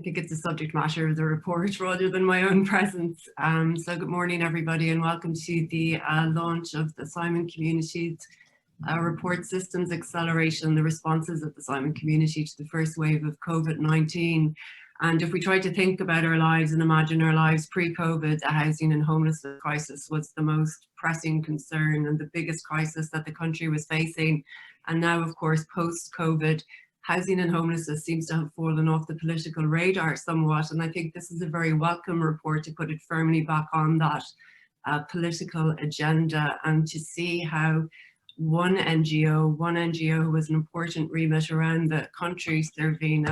think it's the subject matter of the report rather than my own presence. So good morning, everybody, and welcome to the launch of the Simon Community's report Systems Acceleration, the responses of the Simon community to the first wave of COVID-19. And if we try to think about our lives and imagine our lives pre-COVID, the housing and homelessness crisis was the most pressing concern and the biggest crisis that the country was facing. And now, of course, post-COVID, housing and homelessness seems to have fallen off the political radar somewhat. And I think this is a very welcome report to put it firmly back on that political agenda, and to see how one NGO who was an important remit around the country, serving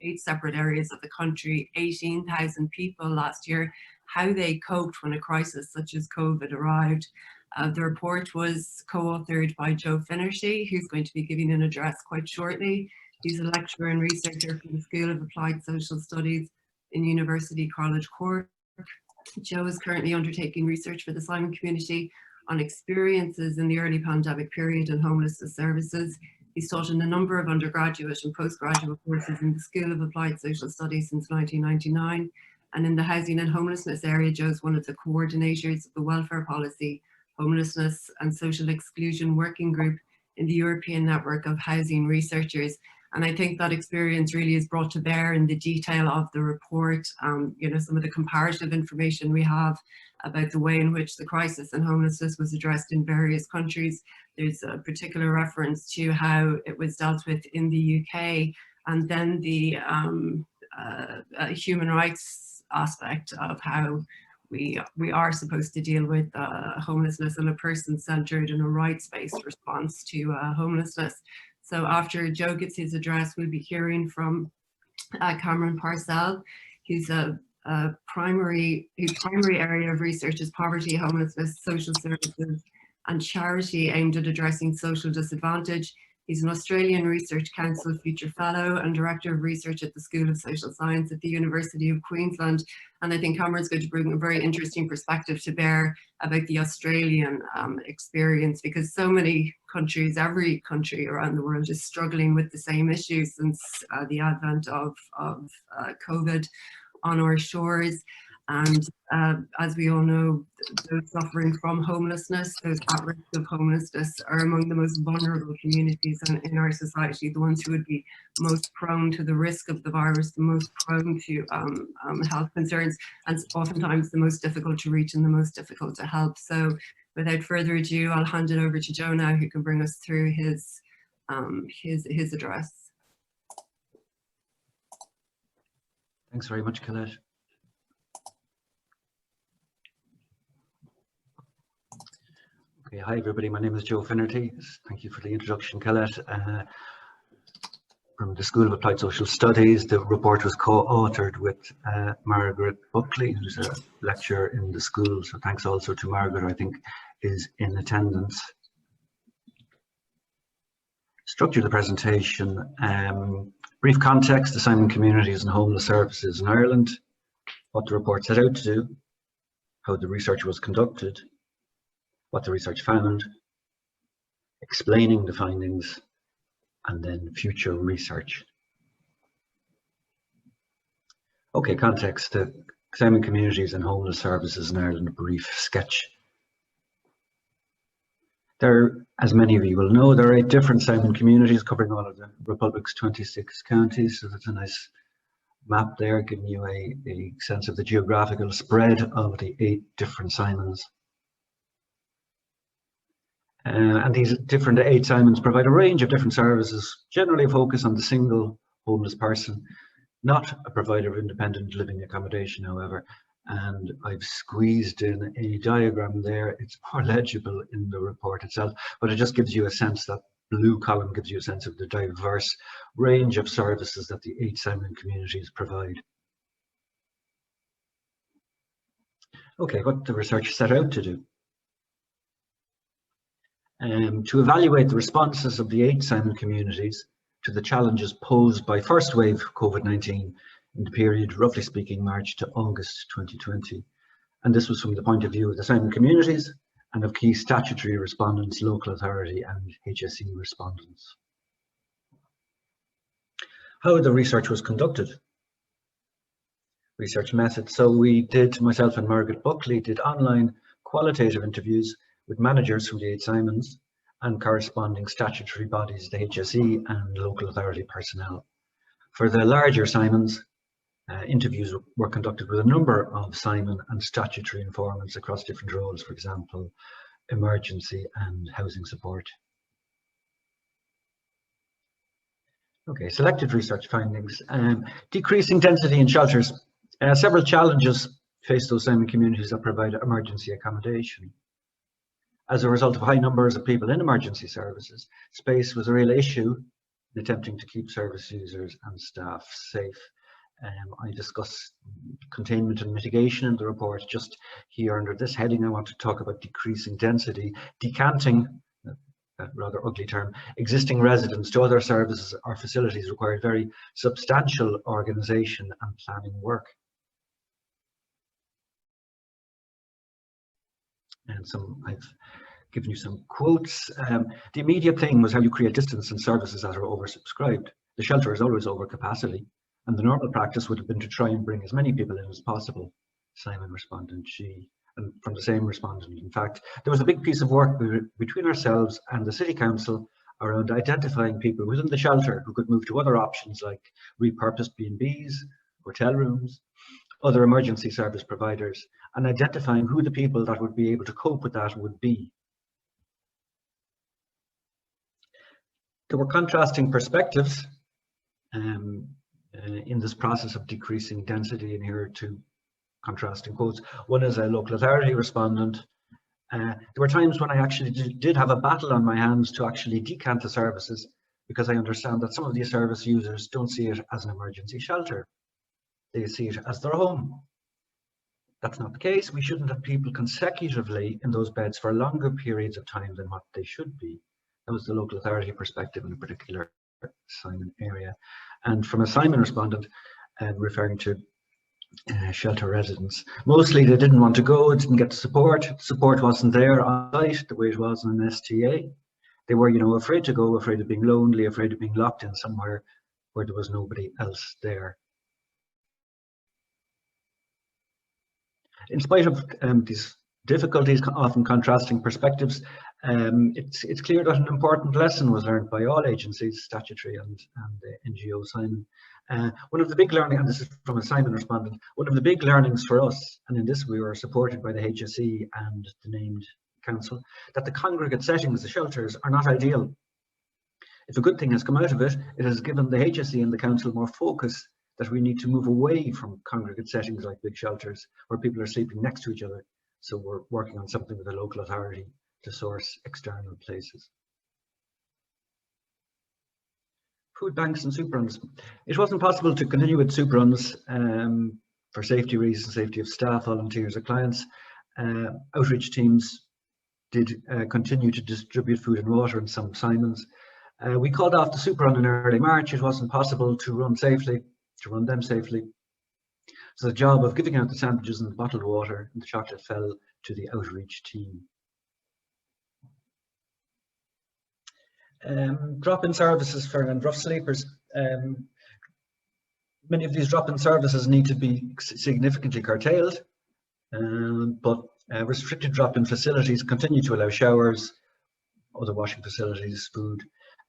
8 separate areas of the country, 18,000 people last year, how they coped when a crisis such as COVID arrived. The report was co-authored by Joe Finnerty, who's going to be giving an address quite shortly. He's a lecturer and researcher from the School of Applied Social Studies in University College Cork. Joe is currently undertaking research for the Simon community on experiences in the early pandemic period in homelessness services. He's taught in a number of undergraduate and postgraduate courses in the School of Applied Social Studies since 1999. And in the housing and homelessness area, Joe's one of the coordinators of the Welfare Policy, Homelessness and Social Exclusion Working Group in the European Network of Housing Researchers. And I think that experience really is brought to bear in the detail of the report. You know, some of the comparative information we have about the way in which the crisis and homelessness was addressed in various countries. There's a particular reference to how it was dealt with in the UK, and then the human rights aspect of how we are supposed to deal with homelessness in a person-centered and a rights-based response to homelessness. So after Joe gives his address, we'll be hearing from Cameron Parcell. His primary area of research is poverty, homelessness, social services, and charity aimed at addressing social disadvantage. He's an Australian Research Council Future Fellow and Director of Research at the School of Social Science at the University of Queensland. And I think Cameron's going to bring a very interesting perspective to bear about the Australian experience, because so many countries, every country around the world is struggling with the same issues since the advent of COVID on our shores. And as we all know, those suffering from homelessness, those at risk of homelessness, are among the most vulnerable communities in our society, the ones who would be most prone to the risk of the virus, the most prone to health concerns, and oftentimes the most difficult to reach and the most difficult to help. So without further ado, I'll hand it over to Joe now, who can bring us through his address. Thanks very much, Colette. Okay, hi everybody, my name is Joe Finnerty. Thank you for the introduction, Colette. From the School of Applied Social Studies, the report was co-authored with Margaret Buckley, who's a lecturer in the school. So thanks also to Margaret, who I think is in attendance. Structure of the presentation, brief context, the Simon communities and homeless services in Ireland, what the report set out to do, how the research was conducted, what the research found, explaining the findings, and then future research. Okay, context, the Simon communities and homeless services in Ireland, a brief sketch. There, as many of you will know, there are 8 different Simon communities covering all of the Republic's 26 counties. So that's a nice map there, giving you a sense of the geographical spread of the 8 different Simons. And these different 8 Simons provide a range of different services, generally a focus on the single homeless person, not a provider of independent living accommodation, however. And I've squeezed in a diagram there. It's more legible in the report itself, but it just gives you a sense, that blue column gives you a sense of the diverse range of services that the 8 Simon communities provide. Okay, what the research set out to do. To evaluate the responses of the 8 Simon communities to the challenges posed by first wave COVID-19 in the period, roughly speaking, March to August 2020. And this was from the point of view of the Simon communities and of key statutory respondents, local authority and HSE respondents. How the research was conducted. research method. So we did, myself and Margaret Buckley, did online qualitative interviews with managers from the 8 Simons and corresponding statutory bodies, the HSE and local authority personnel. For the larger Simons, interviews were conducted with a number of Simon and statutory informants across different roles, for example, emergency and housing support. Okay, selected research findings. Decreasing density in shelters. Several challenges face those Simon communities that provide emergency accommodation. As a result of high numbers of people in emergency services, space was a real issue in attempting to keep service users and staff safe. I discuss containment and mitigation in the report. Just here under this heading, I want to talk about decreasing density, decanting, that rather ugly term, existing residents to other services or facilities required very substantial organisation and planning work. And I've given you some quotes. The immediate thing was how you create distance in services that are oversubscribed. The shelter is always over capacity, and the normal practice would have been to try and bring as many people in as possible. Simon respondent, and from the same respondent, in fact, there was a big piece of work between ourselves and the City Council around identifying people within the shelter who could move to other options like repurposed B&Bs, hotel rooms, other emergency service providers, and identifying who the people that would be able to cope with that would be. There were contrasting perspectives in this process of decreasing density, and here are 2 contrasting quotes. One is a local authority respondent. There were times when I actually did have a battle on my hands to actually decant the services, because I understand that some of these service users don't see it as an emergency shelter. They see it as their home. That's not the case. We shouldn't have people consecutively in those beds for longer periods of time than what they should be. That was the local authority perspective in a particular Simon area. And from a Simon respondent, referring to shelter residents, mostly they didn't want to go, didn't get the support. Support wasn't there on site the way it was in an STA. They were, afraid to go, afraid of being lonely, afraid of being locked in somewhere where there was nobody else there. In spite of these difficulties, often contrasting perspectives, it's clear that an important lesson was learned by all agencies, statutory and NGO Simon. One of the big learnings, and this is from a Simon respondent, one of the big learnings for us, and in this we were supported by the HSE and the named council, that the congregate settings, the shelters, are not ideal. If a good thing has come out of it, it has given the HSE and the council more focus that we need to move away from congregate settings like big shelters where people are sleeping next to each other. So we're working on something with the local authority to source external places. Food banks and soup runs. It wasn't possible to continue with soup runs for safety reasons, safety of staff, volunteers or clients. Outreach teams did continue to distribute food and water in some Simons. We called off the soup run in early March. It wasn't possible to run them safely. So the job of giving out the sandwiches and the bottled water and the chocolate fell to the outreach team. Drop-in services for rough sleepers. Many of these drop-in services need to be significantly curtailed, but restricted drop-in facilities continue to allow showers, other washing facilities, food,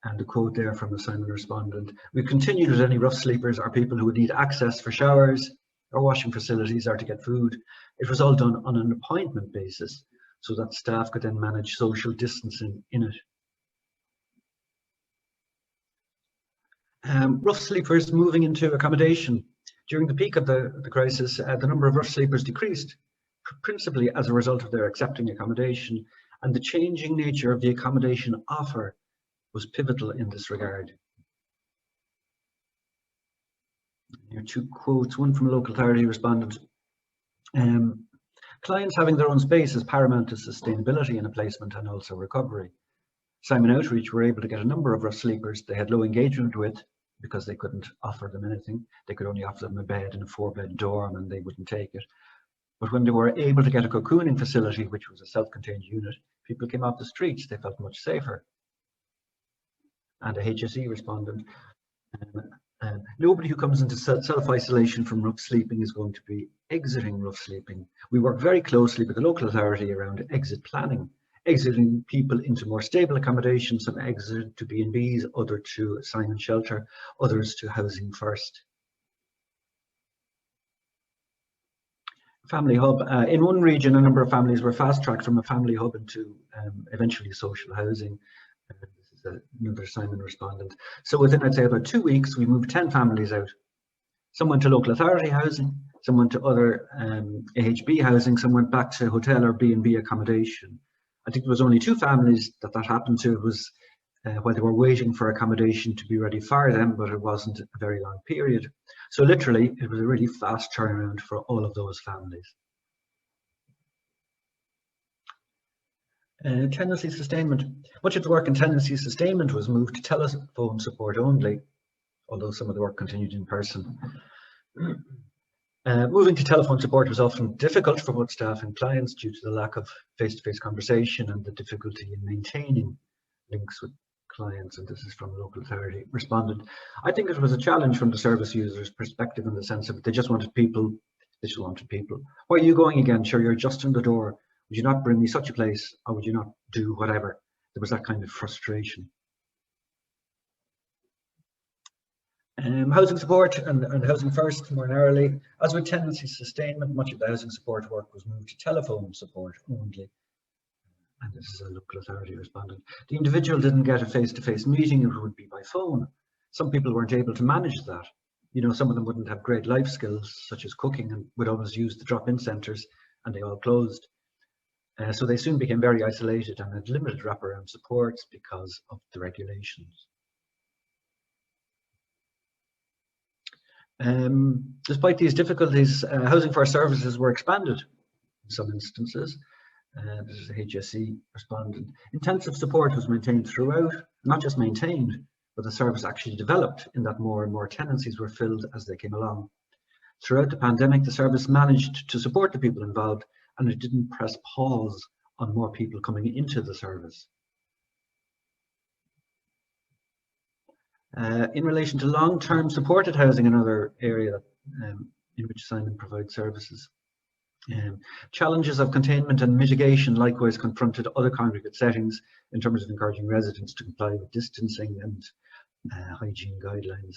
and a quote there from a Simon respondent: "We continued with any rough sleepers or people who would need access for showers or washing facilities or to get food. It was all done on an appointment basis so that staff could then manage social distancing in it." Rough sleepers moving into accommodation. During the peak of the crisis, the number of rough sleepers decreased, principally as a result of their accepting accommodation, and the changing nature of the accommodation offer was pivotal in this regard. Here are 2 quotes, one from a local authority respondent. "Clients having their own space is paramount to sustainability in a placement and also recovery. Simon Outreach were able to get a number of rough sleepers they had low engagement with because they couldn't offer them anything. They could only offer them a bed in a 4-bed dorm and they wouldn't take it. But when they were able to get a cocooning facility, which was a self-contained unit, people came off the streets, they felt much safer." And a HSE respondent: Nobody who comes into self-isolation from rough sleeping is going to be exiting rough sleeping. We work very closely with the local authority around exit planning, exiting people into more stable accommodation, some exit to B&Bs, other to assignment shelter, others to housing first. Family hub. In one region, a number of families were fast-tracked from a family hub into eventually social housing. This is another assignment respondent. So within, I'd say, about 2 weeks, we moved 10 families out. Some went to local authority housing, some went to other AHB housing, some went back to hotel or B&B accommodation. I think there was only 2 families that happened to. It was while they were waiting for accommodation to be ready for them, but it wasn't a very long period. So literally, it was a really fast turnaround for all of those families. Tenancy sustainment. Much of the work in tenancy sustainment was moved to telephone support only, although some of the work continued in person. Moving to telephone support was often difficult for both staff and clients due to the lack of face-to-face conversation and the difficulty in maintaining links with clients, and this is from a local authority respondent. I think it was a challenge from the service user's perspective in the sense of they just wanted people. Where are you going again? Sure, you're just in the door. Would you not bring me such a place, or would you not do whatever? There was that kind of frustration. Housing support and housing first, more narrowly. As with tenancy sustainment, much of the housing support work was moved to telephone support only. And this is a local authority respondent. The individual didn't get a face-to-face meeting, it would be by phone. Some people weren't able to manage that. You know, some of them wouldn't have great life skills, such as cooking, and would always use the drop-in centres, and they all closed. So they soon became very isolated and had limited wraparound supports because of the regulations. Despite these difficulties, housing first services were expanded in some instances. This is a HSE respondent. Intensive support was maintained throughout, not just maintained, but the service actually developed in that more and more tenancies were filled as they came along. Throughout the pandemic, the service managed to support the people involved, and it didn't press pause on more people coming into the service. In relation to long-term supported housing, another area in which Simon provides services. Challenges of containment and mitigation likewise confronted other congregate settings in terms of encouraging residents to comply with distancing and hygiene guidelines.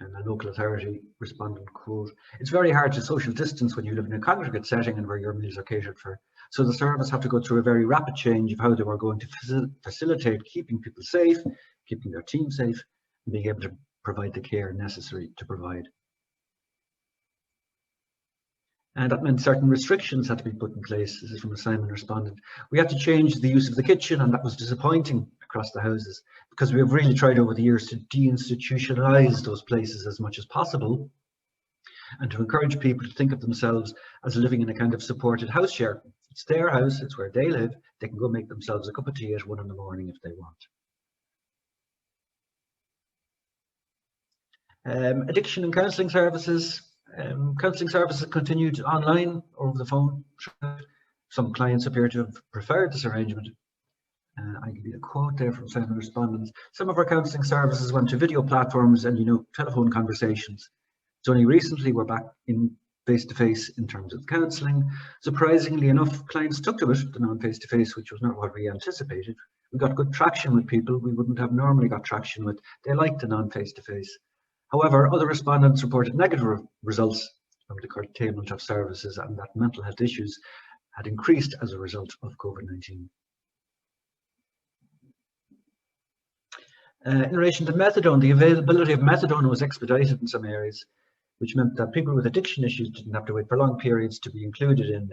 And a local authority respondent quote, "It's very hard to social distance when you live in a congregate setting and where your meals are catered for. So the service had to go through a very rapid change of how they were going to facilitate keeping people safe, keeping their team safe, and being able to provide the care necessary to provide." And that meant certain restrictions had to be put in place. This is from a Simon respondent. "We had to change the use of the kitchen, and that was disappointing across the houses because we have really tried over the years to deinstitutionalize those places as much as possible and to encourage people to think of themselves as living in a kind of supported house share. It's their house, it's where they live. They can go make themselves a cup of tea at 1 in the morning if they want." Addiction and counselling services. Counselling services continued online or over the phone. Some clients appear to have preferred this arrangement. I give you a quote there from some of the respondents. "Some of our counselling services went to video platforms and, telephone conversations. It's only recently we're back in face-to-face in terms of counselling. Surprisingly enough, clients took to it, the non-face-to-face, which was not what we anticipated. We got good traction with people we wouldn't have normally got traction with. They liked the non-face-to-face. However, other respondents reported negative results from the curtailment of services and that mental health issues had increased as a result of COVID-19. In relation to methadone, the availability of methadone was expedited in some areas, which meant that people with addiction issues didn't have to wait for long periods to be included in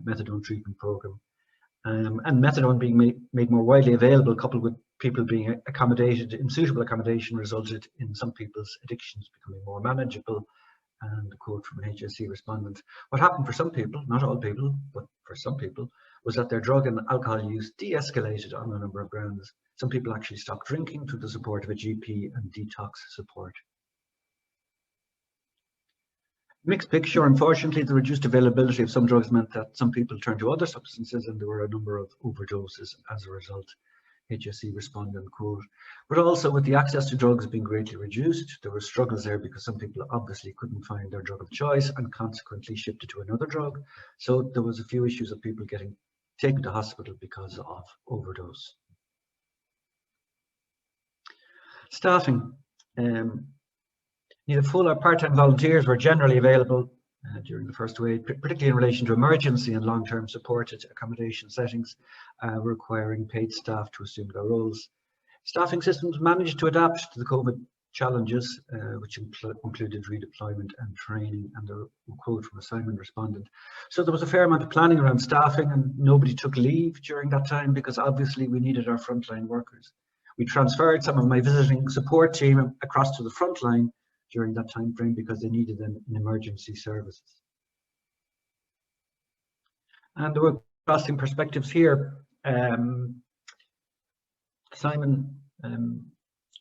methadone treatment program. And methadone being made more widely available, coupled with people being accommodated in suitable accommodation, resulted in some people's addictions becoming more manageable. And a quote from an HSE respondent: "What happened for some people, not all people, but for some people, was that their drug and alcohol use de-escalated on a number of grounds. Some people actually stopped drinking through the support of a GP and detox support." Mixed picture. Unfortunately, the reduced availability of some drugs meant that some people turned to other substances and there were a number of overdoses as a result. HSE respondent quote. But also with the access to drugs being greatly reduced, there were struggles there because some people obviously couldn't find their drug of choice and consequently shifted to another drug. So there was a few issues of people getting taken to hospital because of overdose. Staffing. Neither full or part-time volunteers were generally available during the first wave, particularly in relation to emergency and long-term supported accommodation settings, requiring paid staff to assume their roles. Staffing systems managed to adapt to the COVID challenges, which included redeployment and training, and a quote from a Simon respondent. So there was a fair amount of planning around staffing, and nobody took leave during that time because obviously we needed our frontline workers. We transferred some of my visiting support team across to the frontline during that time frame because they needed them in emergency services. And there were crossing perspectives here. Simon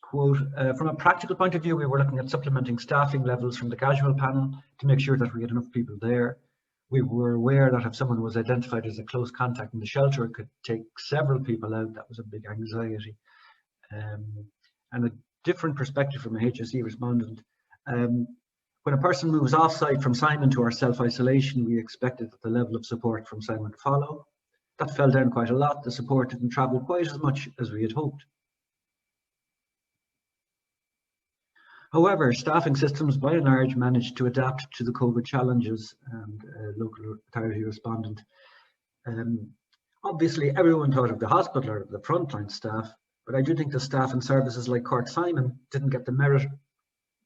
quote, from a practical point of view, we were looking at supplementing staffing levels from the casual panel to make sure that we had enough people there. We were aware that if someone was identified as a close contact in the shelter, it could take several people out. That was a big anxiety. And a different perspective from a HSE respondent. When a person moves off-site from Simon to our self-isolation, we expected that the level of support from Simon would follow. That fell down quite a lot. The support didn't travel quite as much as we had hoped. However, staffing systems by and large managed to adapt to the COVID challenges, and local authority respondent. Obviously, everyone thought of the hospital or the frontline staff, but I do think the staff and services like Cork Simon didn't get the merit.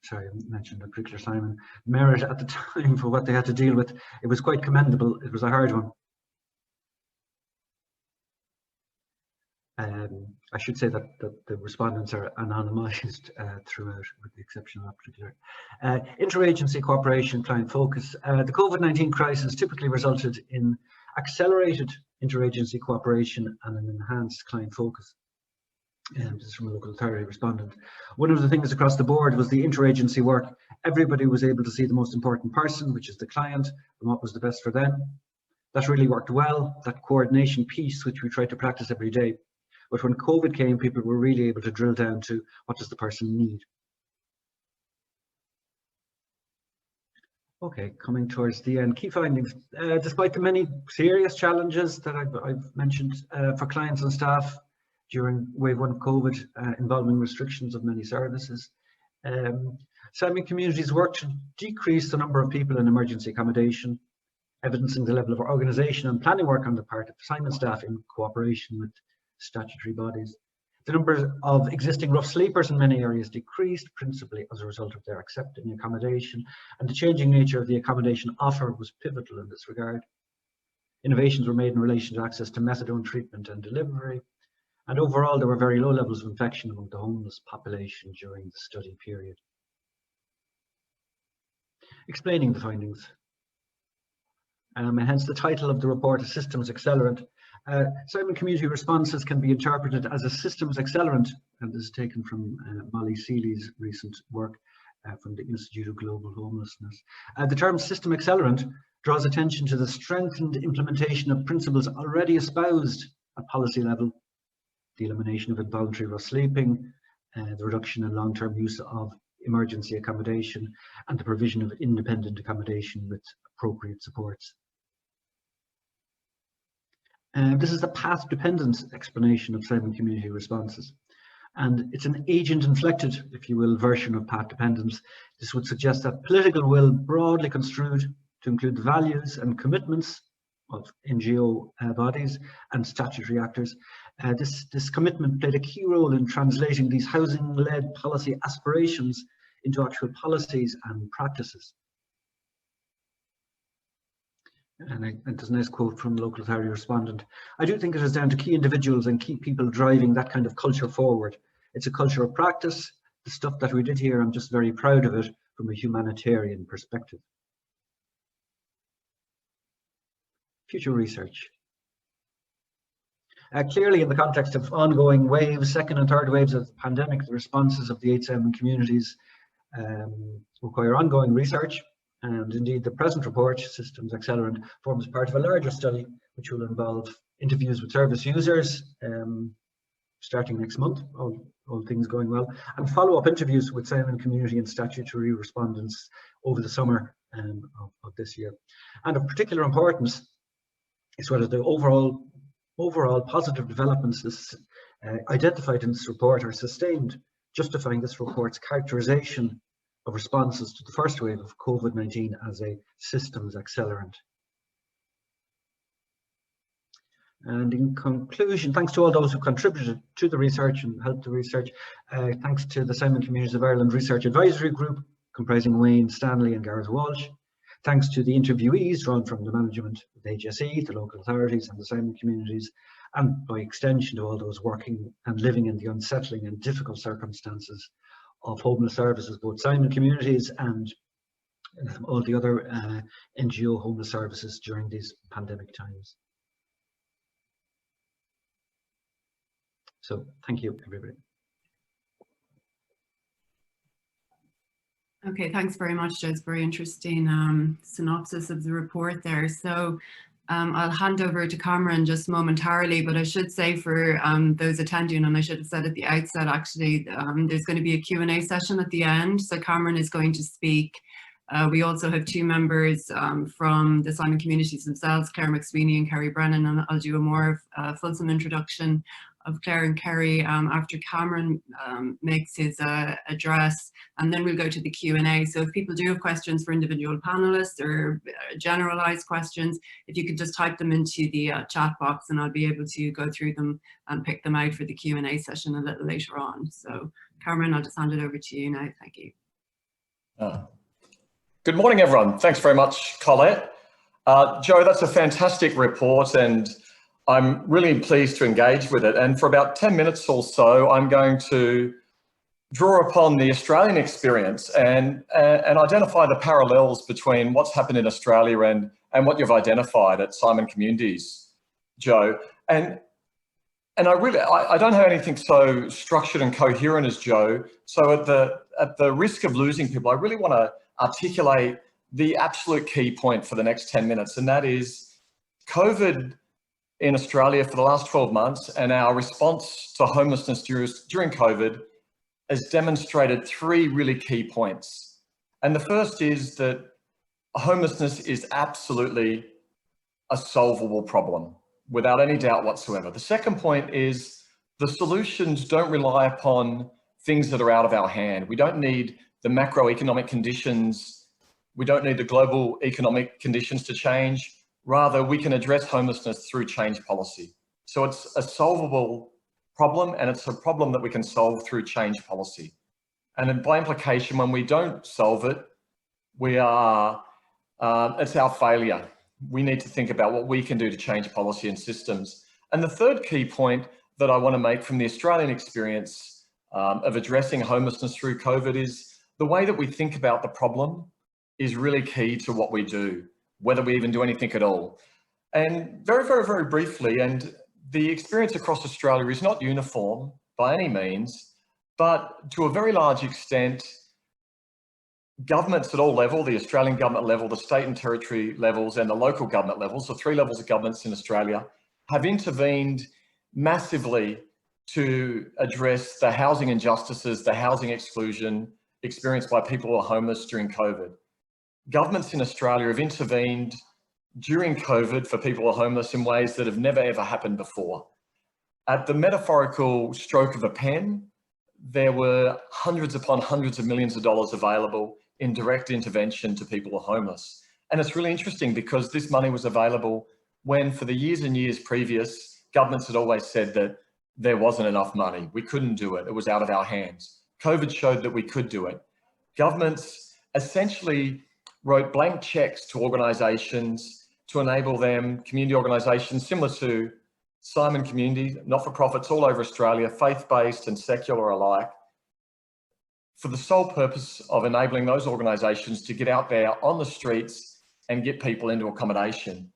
Sorry, I mentioned a particular Simon, merit at the time for what they had to deal with. It was quite commendable. It was a hard one. I should say that the respondents are anonymised throughout, with the exception of that particular. Interagency cooperation, client focus. The COVID-19 crisis typically resulted in accelerated interagency cooperation and an enhanced client focus. This is from a local authority respondent. One of the things across the board was the interagency work. Everybody was able to see the most important person, which is the client, and what was the best for them. That really worked well, that coordination piece, which we try to practice every day. But when COVID came, people were really able to drill down to what does the person need. Okay, coming towards the end, key findings. Despite the many serious challenges that I've mentioned for clients and staff during wave 1 of COVID, involving restrictions of many services, Simon Communities worked to decrease the number of people in emergency accommodation, evidencing the level of organisation and planning work on the part of Simon staff in cooperation with statutory bodies. The number of existing rough sleepers in many areas decreased, principally as a result of their accepting accommodation, and the changing nature of the accommodation offer was pivotal in this regard. Innovations were made in relation to access to methadone treatment and delivery, and overall there were very low levels of infection among the homeless population during the study period. Explaining the findings. And hence the title of the report is Systems Accelerant. Simon Community Responses can be interpreted as a systems accelerant, and this is taken from Molly Seeley's recent work from the Institute of Global Homelessness. The term system accelerant draws attention to the strengthened implementation of principles already espoused at policy level, the elimination of involuntary rough sleeping, the reduction in long-term use of emergency accommodation, and the provision of independent accommodation with appropriate supports. This is the path-dependent explanation of Simon Community Responses. And it's an agent-inflected, if you will, version of path dependence. This would suggest that political will, broadly construed to include the values and commitments of NGO bodies and statutory actors. This commitment played a key role in translating these housing-led policy aspirations into actual policies and practices. And there's a nice quote from the local authority respondent. I do think it is down to key individuals and key people driving that kind of culture forward. It's a culture of practice. The stuff that we did here, I'm just very proud of it from a humanitarian perspective. Future research. Clearly, in the context of ongoing waves, second and third waves of the pandemic, the responses of the 8 Simon communities require ongoing research. And indeed, the present report, Systems Accelerant, forms part of a larger study which will involve interviews with service users, starting next month, all things going well, and follow-up interviews with Simon community and statutory respondents over the summer of this year. And of particular importance is whether the overall positive developments identified in this report are sustained, justifying this report's characterization of responses to the first wave of COVID-19 as a systems accelerant. And in conclusion, thanks to all those who contributed to the research and helped the research. Thanks to the Simon Communities of Ireland Research Advisory Group, comprising Wayne Stanley and Gareth Walsh. Thanks to the interviewees drawn from the management of HSE, the local authorities and the Simon communities, and by extension to all those working and living in the unsettling and difficult circumstances of homeless services, both Simon communities and all the other NGO homeless services during these pandemic times. So thank you, everybody. Okay, thanks very much, Joe. It's very interesting synopsis of the report there. So I'll hand over to Cameron just momentarily, but I should say for those attending, and I should have said at the outset, actually, there's going to be a Q&A session at the end. So Cameron is going to speak. We also have two members from the Simon communities themselves, Claire McSweeney and Kerry Brennan, and I'll do a more fulsome introduction of Claire and Kerry after Cameron makes his address, and then we'll go to the Q&A. So if people do have questions for individual panelists or generalized questions, if you could just type them into the chat box, and I'll be able to go through them and pick them out for the Q&A session a little later on. So Cameron, I'll just hand it over to you now. Thank you. Good morning, everyone. Thanks very much, Colette. Joe, that's a fantastic report, and I'm really pleased to engage with it. And for about 10 minutes or so, I'm going to draw upon the Australian experience and identify the parallels between what's happened in Australia and what you've identified at Simon Communities, Joe. And I don't have anything so structured and coherent as Joe. So at the risk of losing people, I really want to articulate the absolute key point for the next 10 minutes, and that is COVID in Australia for the last 12 months and our response to homelessness during COVID has demonstrated three really key points. And the first is that homelessness is absolutely a solvable problem without any doubt whatsoever. The second point is the solutions don't rely upon things that are out of our hand. We don't need the macroeconomic conditions. We don't need the global economic conditions to change. Rather, we can address homelessness through change policy. So it's a solvable problem, and it's a problem that we can solve through change policy. And then by implication, when we don't solve it, it's our failure. We need to think about what we can do to change policy and systems. And the third key point that I want to make from the Australian experience of addressing homelessness through COVID is the way that we think about the problem is really key to what we do, whether we even do anything at all. And very, very, very briefly, and the experience across Australia is not uniform by any means, but to a very large extent, governments at all levels, the Australian government level, the state and territory levels, and the local government levels, so three levels of governments in Australia, have intervened massively to address the housing injustices, the housing exclusion experienced by people who are homeless during COVID. Governments in Australia have intervened during COVID for people who are homeless in ways that have never ever happened before. At the metaphorical stroke of a pen, there were hundreds upon hundreds of millions of dollars available in direct intervention to people who are homeless. And it's really interesting because this money was available when for the years and years previous, governments had always said that there wasn't enough money. We couldn't do it. It was out of our hands. COVID showed that we could do it. Governments essentially wrote blank checks to organisations to enable them, community organisations similar to Simon Community, not-for-profits all over Australia, faith-based and secular alike, for the sole purpose of enabling those organisations to get out there on the streets and get people into accommodation.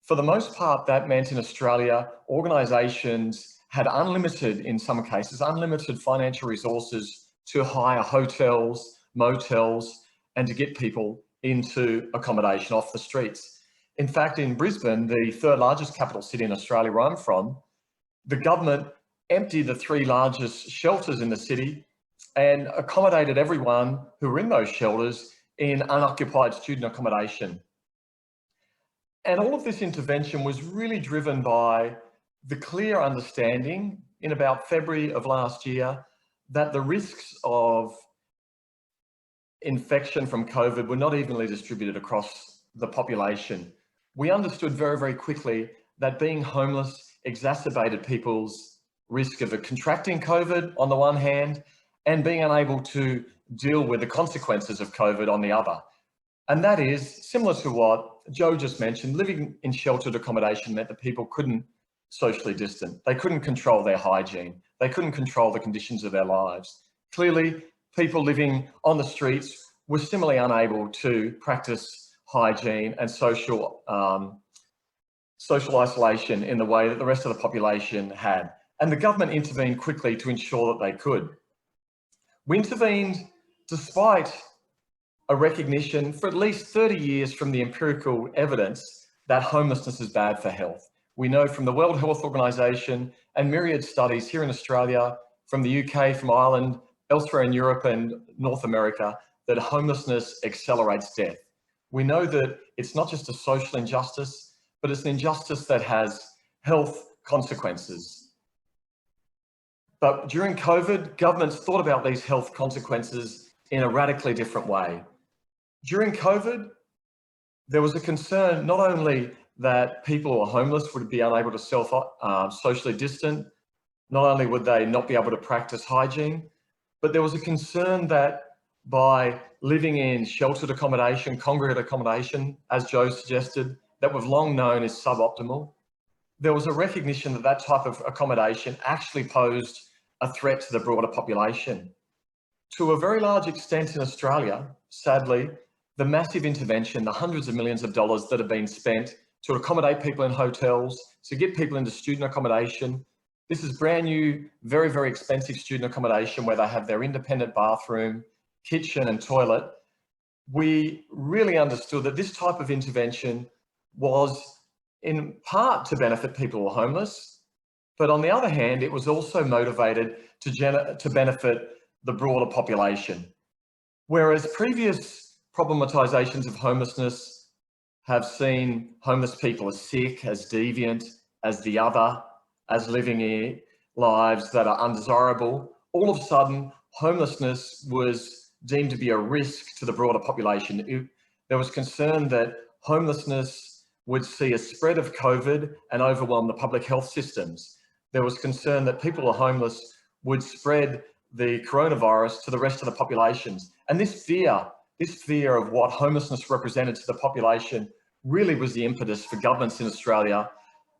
For the most part, that meant in Australia, organisations had unlimited, in some cases, unlimited financial resources to hire hotels, motels, and to get people into accommodation off the streets. In fact, in Brisbane, the third largest capital city in Australia where I'm from, the government empty the 3 largest shelters in the city and accommodated everyone who were in those shelters in unoccupied student accommodation. And all of this intervention was really driven by the clear understanding in about February of last year that the risks of infection from COVID were not evenly distributed across the population. We understood very, very quickly that being homeless exacerbated people's risk of contracting COVID on the one hand, and being unable to deal with the consequences of COVID on the other. And that is similar to what Joe just mentioned. Living in sheltered accommodation meant that people couldn't socially distance. They couldn't control their hygiene. They couldn't control the conditions of their lives. Clearly, people living on the streets were similarly unable to practice hygiene and social isolation in the way that the rest of the population had. And the government intervened quickly to ensure that they could. We intervened despite a recognition for at least 30 years from the empirical evidence that homelessness is bad for health. We know from the World Health Organization and myriad studies here in Australia, from the UK, from Ireland, elsewhere in Europe and North America, that homelessness accelerates death. We know that it's not just a social injustice, but it's an injustice that has health consequences. But during COVID, governments thought about these health consequences in a radically different way. During COVID, there was a concern not only that people who are homeless would be unable to socially distant, not only would they not be able to practice hygiene, but there was a concern that by living in sheltered accommodation, congregate accommodation, as Joe suggested, that we've long known is suboptimal, there was a recognition that that type of accommodation actually posed a threat to the broader population. To a very large extent in Australia, sadly, the massive intervention, the hundreds of millions of dollars that have been spent to accommodate people in hotels, to get people into student accommodation. This is brand new, very, very expensive student accommodation where they have their independent bathroom, kitchen and toilet. We really understood that this type of intervention was in part to benefit people who are homeless, but on the other hand, it was also motivated to benefit the broader population. Whereas previous problematizations of homelessness have seen homeless people as sick, as deviant, as the other, as living in lives that are undesirable, all of a sudden, homelessness was deemed to be a risk to the broader population. There was concern that homelessness would see a spread of COVID and overwhelm the public health systems. There was concern that people who are homeless would spread the coronavirus to the rest of the populations. And this fear of what homelessness represented to the population really was the impetus for governments in Australia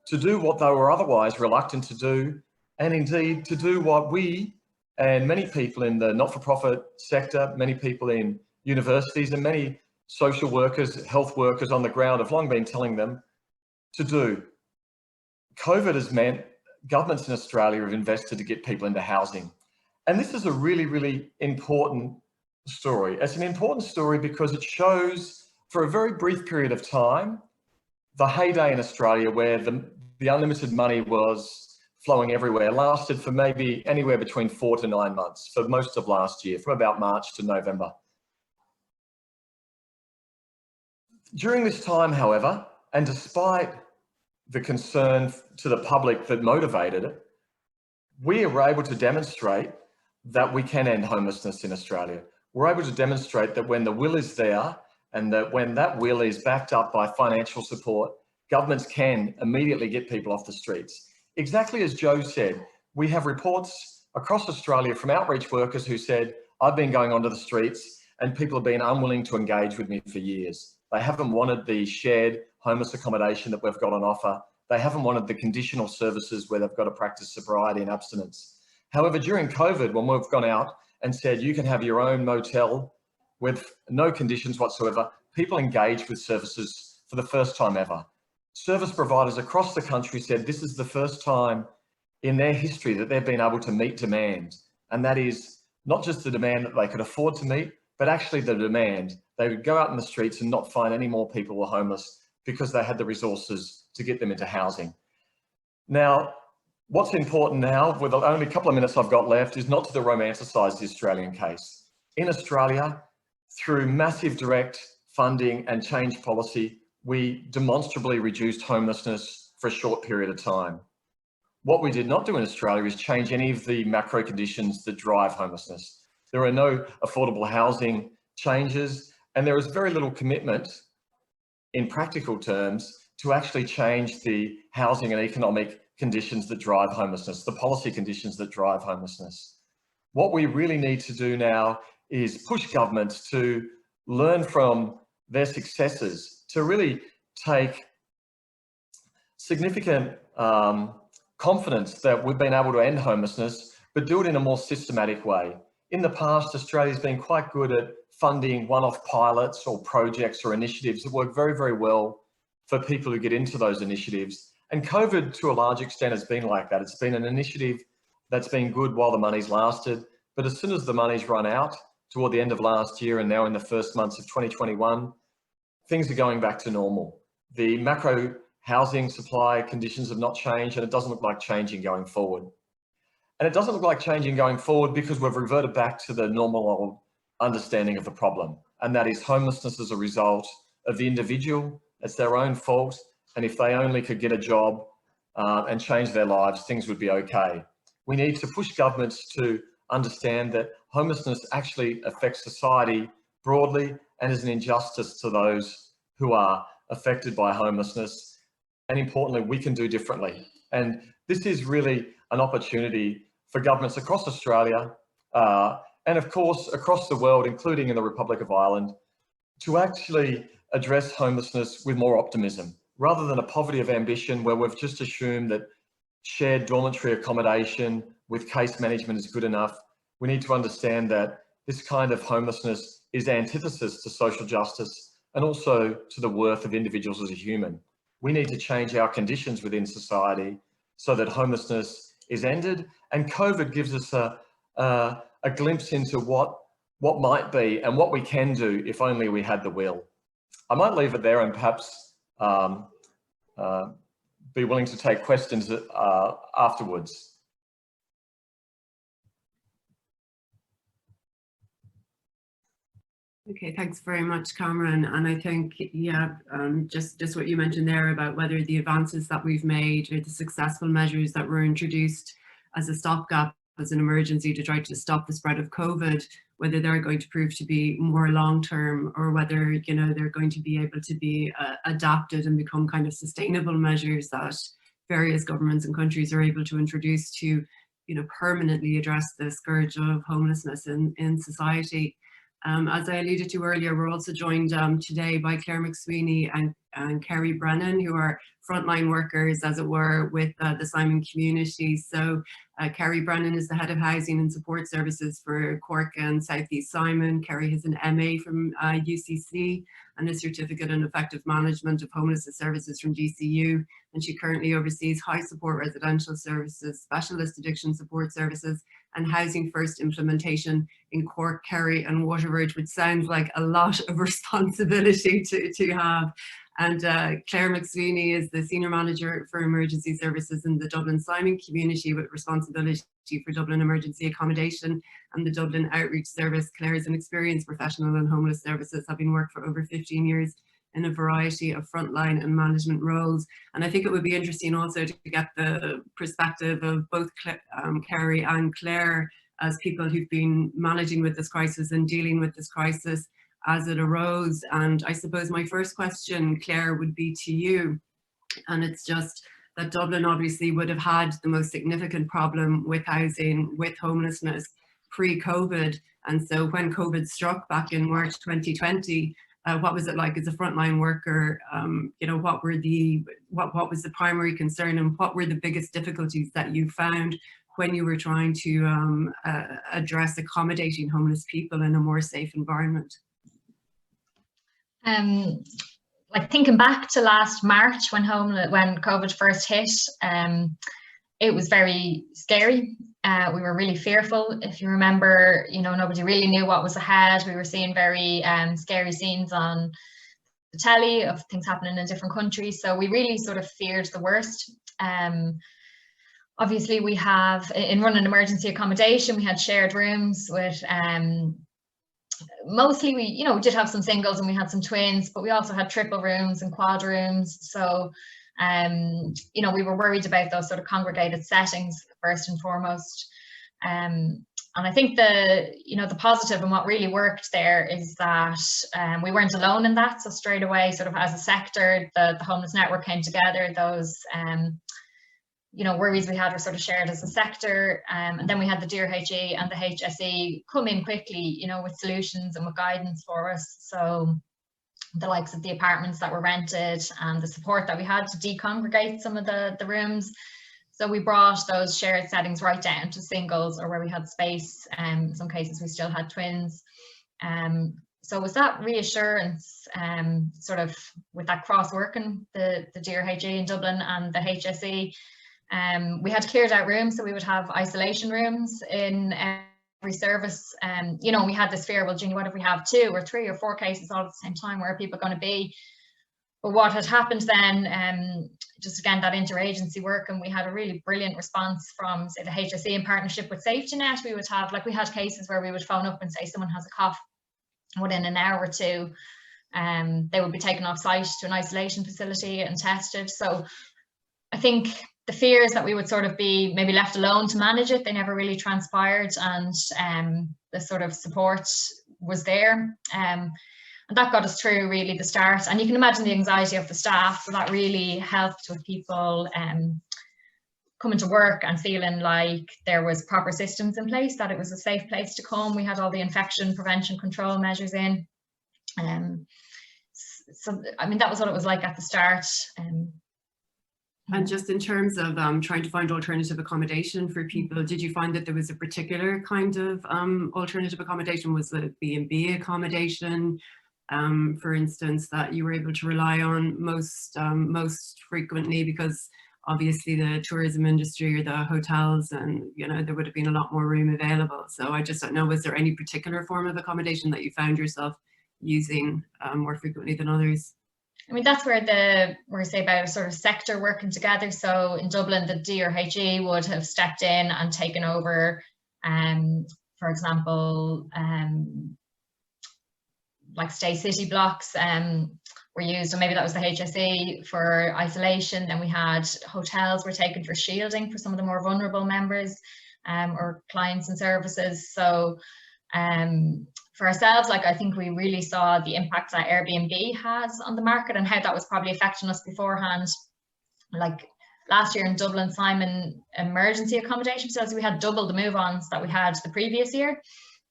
to do what they were otherwise reluctant to do, and indeed to do what we and many people in the not-for-profit sector, many people in universities and many social workers, health workers on the ground have long been telling them to do. COVID has meant governments in Australia have invested to get people into housing. And this is a really, really important story. It's an important story because it shows, for a very brief period of time, the heyday in Australia where the unlimited money was flowing everywhere, lasted for maybe anywhere between 4 to 9 months for most of last year, from about March to November. During this time, however, and despite the concern to the public that motivated it, we were able to demonstrate that we can end homelessness in Australia. We're able to demonstrate that when the will is there and that when that will is backed up by financial support, governments can immediately get people off the streets. Exactly as Joe said, we have reports across Australia from outreach workers who said, I've been going onto the streets and people have been unwilling to engage with me for years. They haven't wanted the shared homeless accommodation that we've got on offer. They haven't wanted the conditional services where they've got to practice sobriety and abstinence. However, during COVID, when we've gone out and said, you can have your own motel with no conditions whatsoever, people engaged with services for the first time ever. Service providers across the country said this is the first time in their history that they've been able to meet demand. And that is not just the demand that they could afford to meet, but actually the demand. They would go out in the streets and not find any more people who were homeless because they had the resources to get them into housing. Now, What's important now, with the only couple of minutes I've got left, is not to romanticise the Australian case. In Australia, through massive direct funding and change policy, we demonstrably reduced homelessness for a short period of time. What we did not do in Australia is change any of the macro conditions that drive homelessness. There are no affordable housing changes, and there is very little commitment in practical terms to actually change the housing and economic conditions that drive homelessness, the policy conditions that drive homelessness. What we really need to do now is push governments to learn from their successes, to really take significant confidence that we've been able to end homelessness, but do it in a more systematic way. In the past, Australia's been quite good at funding one-off pilots or projects or initiatives that work very, very well for people who get into those initiatives. And COVID, to a large extent, has been like that. It's been an initiative that's been good while the money's lasted, but as soon as the money's run out toward the end of last year and now in the first months of 2021, things are going back to normal. The macro housing supply conditions have not changed, and it doesn't look like changing going forward. And it doesn't look like changing going forward because we've reverted back to the normal old understanding of the problem, and that is homelessness as a result of the individual. It's their own fault, and if they only could get a job and change their lives, things would be okay. We need to push governments to understand that homelessness actually affects society broadly and is an injustice to those who are affected by homelessness. And importantly, we can do differently. And this is really an opportunity for governments across Australia and of course across the world, including in the Republic of Ireland, to actually address homelessness with more optimism, rather than a poverty of ambition where we've just assumed that shared dormitory accommodation with case management is good enough. We need to understand that this kind of homelessness is antithesis to social justice and also to the worth of individuals as a human. We need to change our conditions within society so that homelessness is ended, and COVID gives us a glimpse into what might be and what we can do if only we had the will. I might leave it there and perhaps be willing to take questions afterwards. Okay, thanks very much, Cameron. And I think, yeah, just what you mentioned there about whether the advances that we've made or the successful measures that were introduced as a stopgap, as an emergency to try to stop the spread of COVID, whether they're going to prove to be more long-term or whether, you know, they're going to be able to be adapted and become kind of sustainable measures that various governments and countries are able to introduce to, you know, permanently address the scourge of homelessness in society. As I alluded to earlier, we're also joined today by Claire McSweeney and Kerry Brennan, who are frontline workers, as it were, with the Simon community. So Kerry Brennan is the Head of Housing and Support Services for Cork and South East Simon. Kerry has an MA from UCC and a Certificate in Effective Management of Homelessness Services from GCU. And she currently oversees high support residential services, specialist addiction support services, and Housing First implementation in Cork, Kerry and Waterford, which sounds like a lot of responsibility to have. And Claire McSweeney is the Senior Manager for Emergency Services in the Dublin Simon community with responsibility for Dublin Emergency Accommodation and the Dublin Outreach Service. Claire is an experienced professional in homeless services, having worked for over 15 years in a variety of frontline and management roles. And I think it would be interesting also to get the perspective of both Kerry and Claire as people who've been managing with this crisis and dealing with this crisis as it arose. And I suppose my first question, Claire, would be to you. And it's just that Dublin obviously would have had the most significant problem with housing, with homelessness pre-COVID. And so when COVID struck back in March 2020, what was it like as a frontline worker? You know, what was the primary concern and what were the biggest difficulties that you found when you were trying to address accommodating homeless people in a more safe environment? Like thinking back to last March when COVID first hit, it was very scary. We were really fearful. If you remember, you know, nobody really knew what was ahead. We were seeing very scary scenes on the telly of things happening in different countries. So we really sort of feared the worst. obviously we have, in running emergency accommodation, we had shared rooms with, mostly we did have some singles and we had some twins, but we also had triple rooms and quad rooms. So, we were worried about those sort of congregated settings first and foremost. And I think the positive and what really worked there is that we weren't alone in that. So straight away, sort of as a sector, the homeless network came together. Those worries we had were sort of shared as a sector, and then we had the DRHE and the HSE come in quickly, with solutions and with guidance for us. So the likes of the apartments that were rented and the support that we had to decongregate some of the rooms. So we brought those shared settings right down to singles, or where we had space. In some cases we still had twins. So it was that reassurance, sort of with that cross working, the DRHE in Dublin and the HSE. We had cleared out rooms, so we would have isolation rooms in every service. We had this fear, well, Ginny, what if we have 2 or 3 or 4 cases all at the same time? Where are people going to be? But what had happened then, just again, that interagency work, and we had a really brilliant response from, say, the HSE in partnership with SafetyNet. We would have, we had cases where we would phone up and say someone has a cough. Within an hour or 2, they would be taken off site to an isolation facility and tested. So I think the fears that we would sort of be maybe left alone to manage it, they never really transpired, and the sort of support was there. And that got us through really the start. And you can imagine the anxiety of the staff, so that really helped with people coming to work and feeling like there was proper systems in place, that it was a safe place to come. We had all the infection prevention control measures in. So, I mean, that was what it was like at the start. And just in terms of trying to find alternative accommodation for people, did you find that there was a particular kind of alternative accommodation? Was it B&B accommodation, for instance, that you were able to rely on most frequently? Because obviously the tourism industry or the hotels, and there would have been a lot more room available. So I just don't know, was there any particular form of accommodation that you found yourself using more frequently than others? I mean, that's where we say about a sort of sector working together. So in Dublin, the DRHE would have stepped in and taken over, for example, like Stay City blocks were used, and maybe that was the HSE for isolation. Then we had hotels were taken for shielding for some of the more vulnerable members or clients and services. So for ourselves, I think we really saw the impact that Airbnb has on the market and how that was probably affecting us beforehand. Like last year in Dublin, Simon, emergency accommodation facilities, we had double the move-ons that we had the previous year.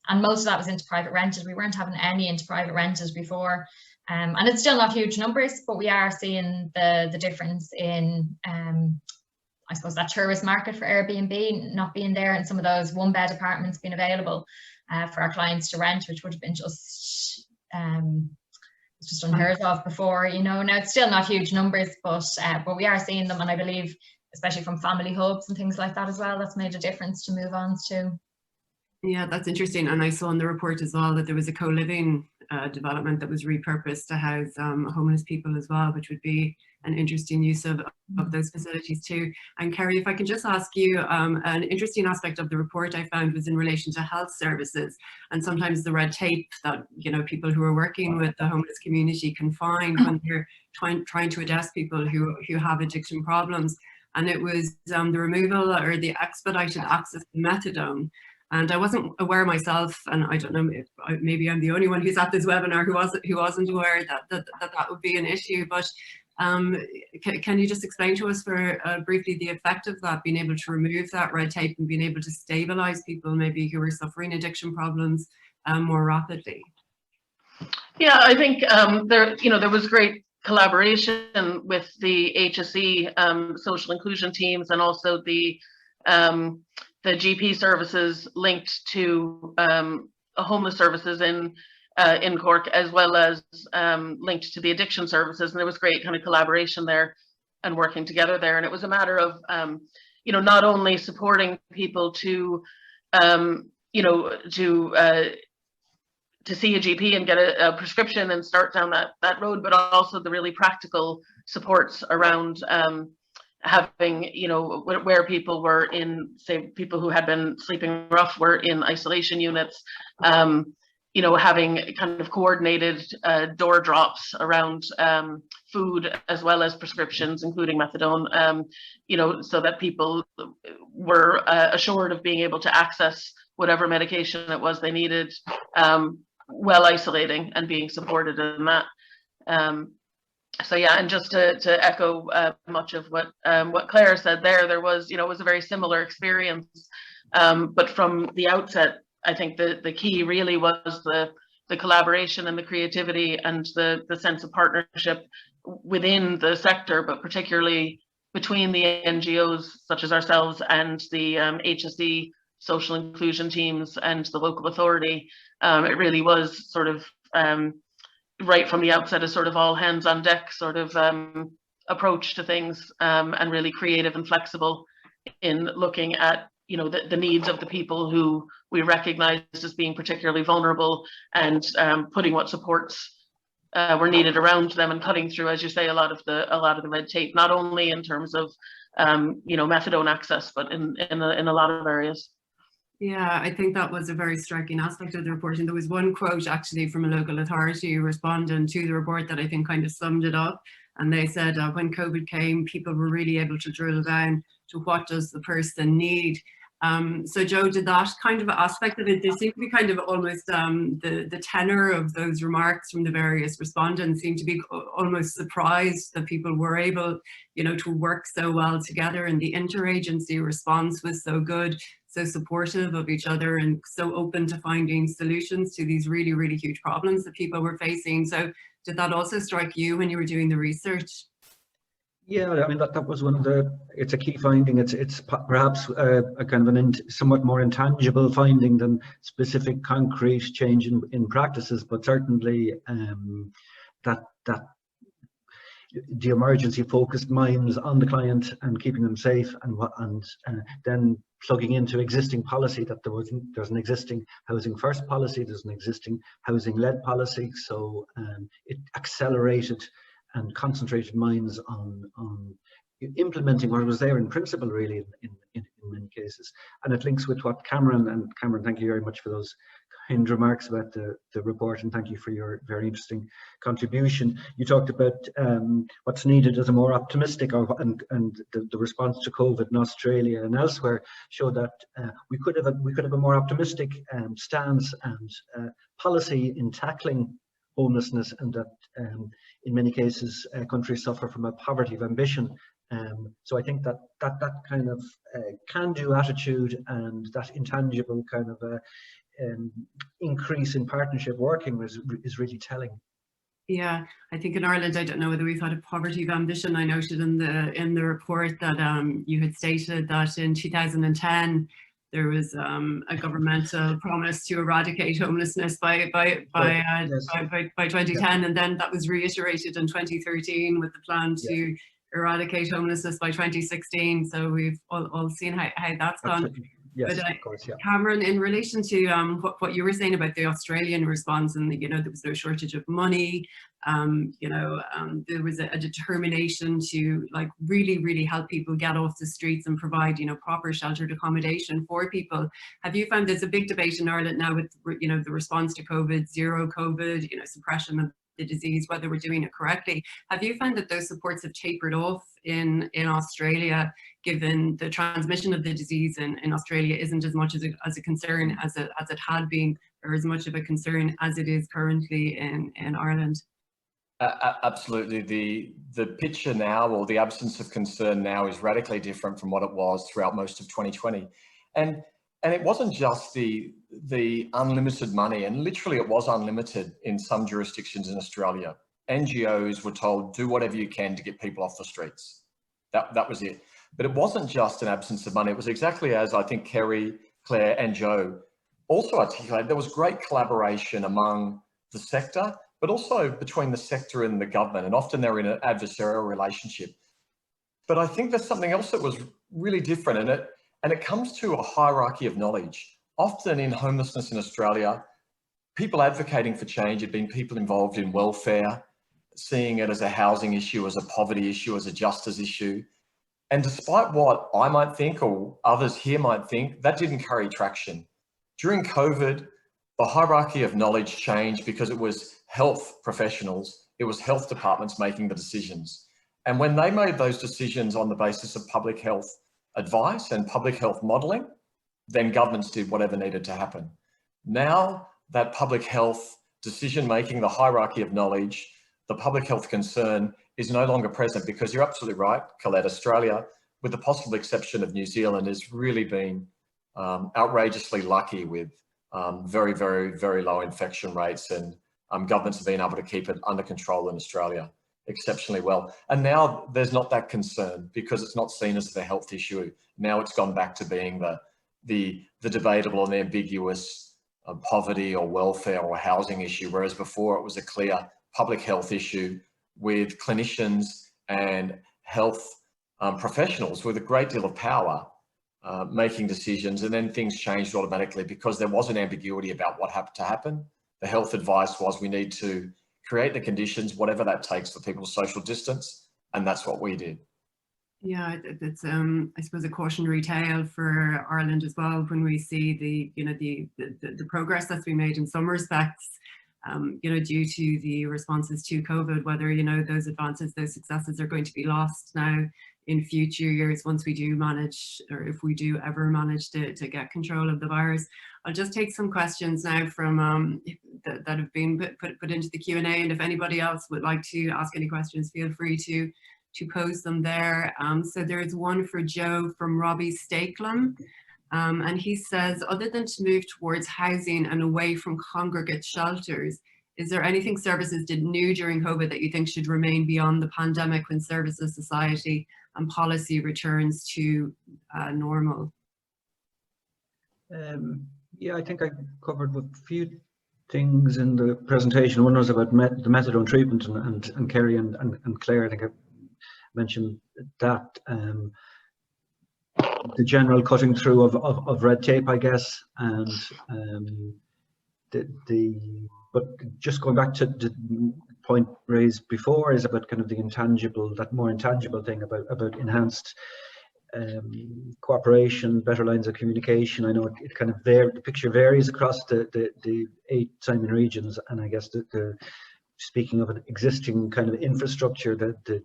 And most of that was into private rented. We weren't having any into private rented before. And it's still not huge numbers, but we are seeing the difference in, I suppose, that tourist market for Airbnb not being there, and some of those 1-bed apartments being available for our clients to rent, which would have been just unheard of before. Now it's still not huge numbers, but we are seeing them, and I believe, especially from family hubs and things like that as well, that's made a difference to move-ons too. Yeah, that's interesting. And I saw in the report as well that there was a co-living development that was repurposed to house homeless people as well, which would be an interesting use of those facilities too. And Kerry, if I can just ask you, an interesting aspect of the report I found was in relation to health services, and sometimes the red tape that people who are working with the homeless community can find when they're trying to address people who have addiction problems. And it was the removal or the expedited access to methadone. And I wasn't aware myself, and I don't know, maybe I'm the only one who's at this webinar who wasn't aware that would be an issue. But can you just explain to us for briefly the effect of that, being able to remove that red tape and being able to stabilize people maybe who are suffering addiction problems more rapidly? Yeah, I think there was great collaboration with the HSE social inclusion teams, and also the GP services linked to homeless services in Cork, as well as linked to the addiction services. And there was great kind of collaboration there and working together there. And it was a matter of, not only supporting people to see a GP and get a prescription and start down that road, but also the really practical supports around having, you know, where people were in, say, people who had been sleeping rough were in isolation units, you know, having kind of coordinated door drops around food as well as prescriptions, including methadone, you know, so that people were assured of being able to access whatever medication it was they needed, well isolating and being supported in that. So yeah, and just to echo much of what Claire said there was, you know, it was a very similar experience, but from the outset, I think the key really was the collaboration and the creativity and the sense of partnership within the sector, but particularly between the NGOs such as ourselves and the HSE social inclusion teams and the local authority. It really was sort of right from the outset a sort of all hands on deck sort of approach to things, and really creative and flexible in looking at, you know, the needs of the people who we recognized as being particularly vulnerable, and putting what supports were needed around them, and cutting through, as you say, a lot of the red tape, not only in terms of you know, methadone access, but in a lot of areas. Yeah, I think that was a very striking aspect of the reporting. There was one quote actually from a local authority responding to the report that I think kind of summed it up. And they said when COVID came, people were really able to drill down to what does the person need. So Joe, did that kind of aspect of it, there seemed to be kind of almost the tenor of those remarks from the various respondents seemed to be almost surprised that people were able, you know, to work so well together, and the interagency response was so good, so supportive of each other, and so open to finding solutions to these really, really huge problems that people were facing. So did that also strike you when you were doing the research? Yeah, I mean that was one of the. It's a key finding. It's perhaps a kind of an somewhat more intangible finding than specific concrete change in practices, but certainly that the emergency focused minds on the client and keeping them safe, and then plugging into existing policy, that there's an existing housing first policy, there's an existing housing led policy, so it accelerated and concentrated minds on implementing what was there in principle, really, in many cases. And it links with what Cameron, thank you very much for those kind remarks about the report, and thank you for your very interesting contribution. You talked about what's needed as a more optimistic, and the response to COVID in Australia and elsewhere showed that we could have a more optimistic stance and policy in tackling homelessness, and that in many cases countries suffer from a poverty of ambition. So I think that kind of can-do attitude and that intangible kind of increase in partnership working is really telling. Yeah, I think in Ireland, I don't know whether we've had a poverty of ambition. I noted in the report that you had stated that in 2010 there was a governmental promise to eradicate homelessness by 2010, yes. And then that was reiterated in 2013 with the plan to eradicate homelessness by 2016. So we've all seen how that's gone. Yes, but, of course, yeah. Cameron, in relation to what you were saying about the Australian response, and you know, there was no shortage of money, you know, there was a determination to like really help people get off the streets and provide, you know, proper sheltered accommodation for people. Have you found there's a big debate in Ireland now with, you know, the response to COVID, zero COVID, you know, suppression of the disease, whether we're doing it correctly? Have you found that those supports have tapered off in Australia, given the transmission of the disease in Australia isn't as much as a concern as it had been, or as much of a concern as it is currently in Ireland? Absolutely. The picture now, or the absence of concern now, is radically different from what it was throughout most of 2020. And it wasn't just the unlimited money, and literally it was unlimited in some jurisdictions in Australia. NGOs were told, do whatever you can to get people off the streets. That was it. But it wasn't just an absence of money. It was exactly as I think Kerry, Claire and Joe also articulated. There was great collaboration among the sector, but also between the sector and the government. And often they're in an adversarial relationship. But I think there's something else that was really different, and it comes to a hierarchy of knowledge. Often in homelessness in Australia, people advocating for change had been people involved in welfare, seeing it as a housing issue, as a poverty issue, as a justice issue. And despite what I might think or others here might think, that didn't carry traction. During COVID, the hierarchy of knowledge changed because it was health professionals, it was health departments making the decisions. And when they made those decisions on the basis of public health advice and public health modelling, then governments did whatever needed to happen. Now that public health decision-making, the hierarchy of knowledge, the public health concern is no longer present, because you're absolutely right, Colette, Australia, with the possible exception of New Zealand, has really been outrageously lucky with very, very, very low infection rates, and governments have been able to keep it under control in Australia exceptionally well. And now there's not that concern because it's not seen as the health issue. Now it's gone back to being the debatable and ambiguous poverty or welfare or housing issue, whereas before it was a clear public health issue with clinicians and health professionals with a great deal of power making decisions, and then things changed automatically because there was an ambiguity about what had to happen. The health advice was we need to create the conditions, whatever that takes, for people's social distance, and that's what we did. Yeah, it's I suppose a cautionary tale for Ireland as well when we see the progress that's been made in some respects, due to the responses to COVID, whether those advances, those successes are going to be lost now in future years once we do manage, or if we do ever manage to get control of the virus. I'll just take some questions now from that have been put into the Q&A, and if anybody else would like to ask any questions, feel free to pose them there. So there is one for Joe from Robbie Stakelum, and he says, other than to move towards housing and away from congregate shelters, is there anything services did new during COVID that you think should remain beyond the pandemic when services, society and policy returns to normal? Yeah, I think I covered a few things in the presentation. One was about the methadone treatment, and Kerry and Claire, I think I mentioned that. The general cutting through of red tape, I guess, and but just going back to the point raised before is about kind of the intangible, that more intangible thing about enhanced cooperation, better lines of communication. I know it kind of the picture varies across the 8 Simon regions, and I guess speaking of an existing kind of infrastructure, the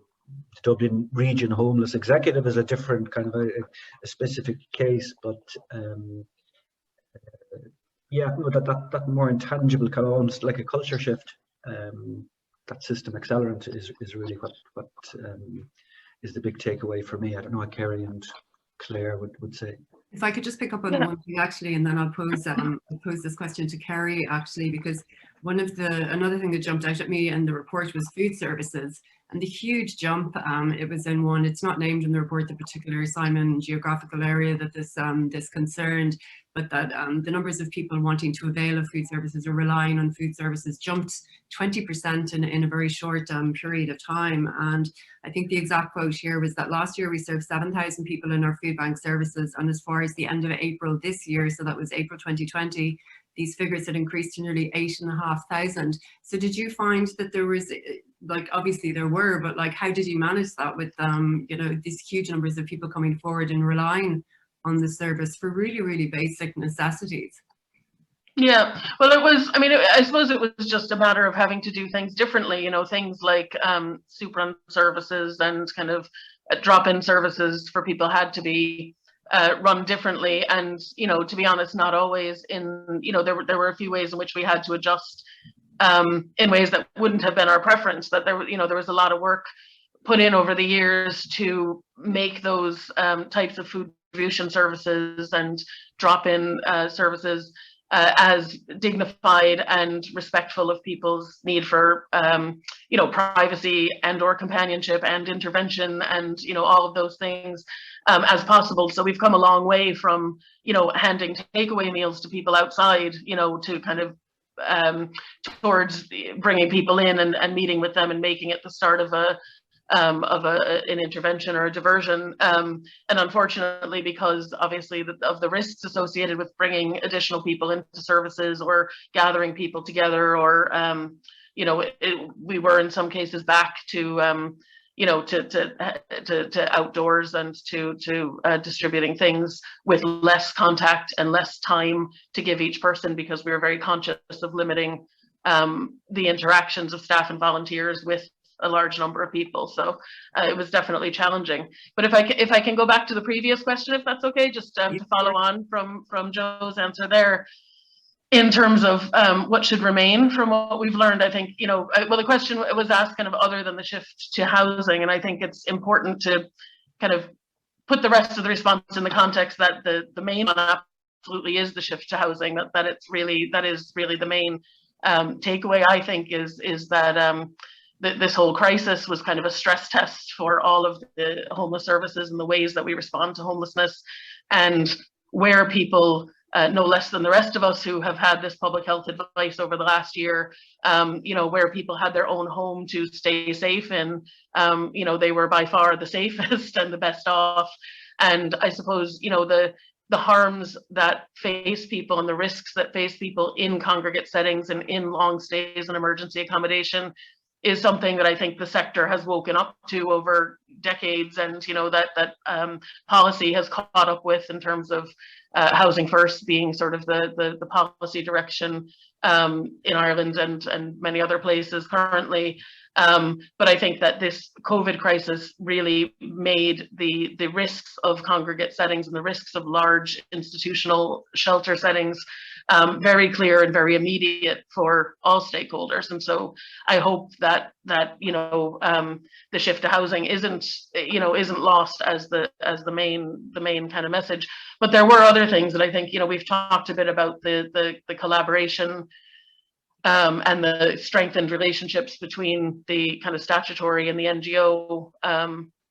Dublin Region Homeless Executive is a different kind of a specific case, but yeah, that more intangible, kind of almost like a culture shift. That system Accelerant is really what is the big takeaway for me. I don't know what Kerry and Claire would say. If I could just pick up on one thing actually, and then I'll pose this question to Kerry actually, because another thing that jumped out at me in the report was food services and the huge jump. It was in one, it's not named in the report, the particular Simon geographical area that this concerned, but that the numbers of people wanting to avail of food services or relying on food services jumped 20% in a very short period of time. And I think the exact quote here was that last year we served 7,000 people in our food bank services, and as far as the end of April this year, so that was April 2020, these figures had increased to nearly 8,500. So did you find that there was, like, obviously there were, but like, how did you manage that with these huge numbers of people coming forward and relying on the service for really, really basic necessities? Yeah, well, it was, I mean, I suppose it was just a matter of having to do things differently, things like super services and kind of drop-in services for people had to be run differently. And, to be honest, not always there were a few ways in which we had to adjust in ways that wouldn't have been our preference, that there was a lot of work put in over the years to make those types of food distribution services and drop-in services as dignified and respectful of people's need for privacy and or companionship and intervention and all of those things as possible. So we've come a long way from handing takeaway meals to people outside, to kind of towards bringing people in and meeting with them and making it the start of an intervention or a diversion. And unfortunately, because obviously of the risks associated with bringing additional people into services or gathering people together, or we were in some cases back to to outdoors and to distributing things with less contact and less time to give each person, because we were very conscious of limiting the interactions of staff and volunteers with a large number of people. So it was definitely challenging. But if I can go back to the previous question, if that's okay, just to follow on from Joe's answer there, in terms of what should remain from what we've learned, I think, well, the question was asked kind of other than the shift to housing, and I think it's important to kind of put the rest of the response in the context that the main one absolutely is the shift to housing. That is really the main takeaway, I think, is that this whole crisis was kind of a stress test for all of the homeless services and the ways that we respond to homelessness, and where people, no less than the rest of us who have had this public health advice over the last year, where people had their own home to stay safe in, they were by far the safest and the best off. And I suppose, the harms that face people and the risks that face people in congregate settings and in long stays and emergency accommodation is something that I think the sector has woken up to over decades, and that policy has caught up with, in terms of housing first being sort of the policy direction in Ireland and many other places currently. But I think that this COVID crisis really made the risks of congregate settings and the risks of large institutional shelter settings very clear and very immediate for all stakeholders. And so I hope that the shift to housing isn't lost as the main kind of message. But there were other things that I think, we've talked a bit about the collaboration and the strengthened relationships between the kind of statutory and the NGO